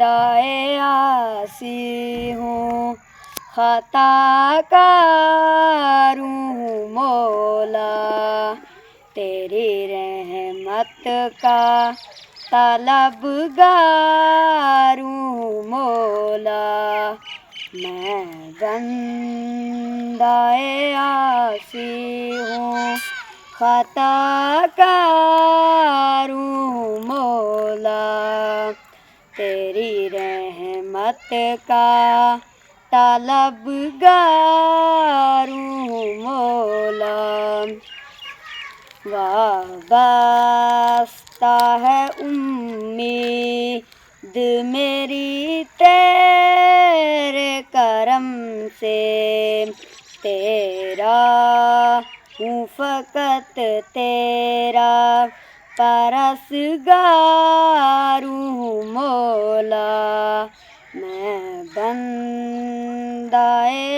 عاصی ہوں، خطا کار ہوں مولا، تیری رحمت کا طلبگار ہوں مولا، میں بندہ عاصی ہوں، خطا کار ہوں مولا، تیری رحمت کا طلبگار ہوں مولا، وابستہ ہے امید میری تیرے کرم سے، تیرا ہوں فقط تیرا پرستگار ہوں مولا، میں بندہ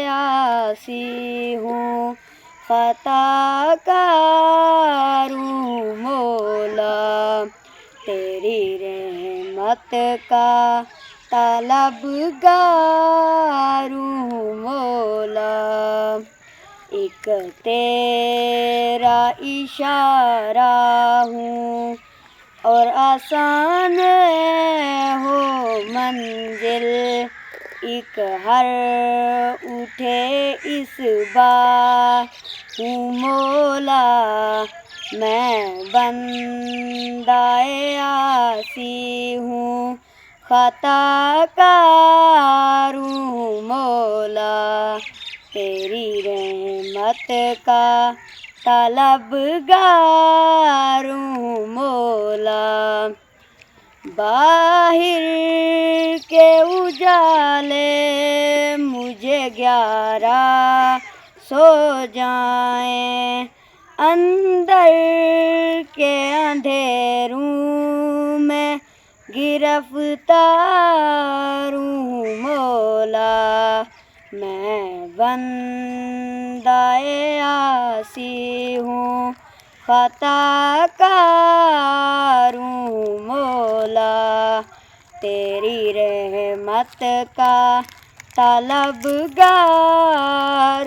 عاصی ہوں، خطا کار ہوں مولا، تیری رحمت کا طلبگار ہوں مولا، ایک تیرا اشارہ ہوں اور آسان ہو منزل، ایک ہر اٹھے اس بار ہوں مولا، میں بندہ عاصی ہوں، خطا کار ہوں مولا، تیری رحمت کا طلبگار ہوں مولا، باہر کے اجالے مجھے گیارہ سو جائیں، اندر کے اندھیروں میں گرفتار ہوں مولا، میں بندہ عاصی ہوں، خطا کار ہوں مولا، تیری رحمت کا طلبگار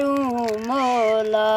ہوں مولا۔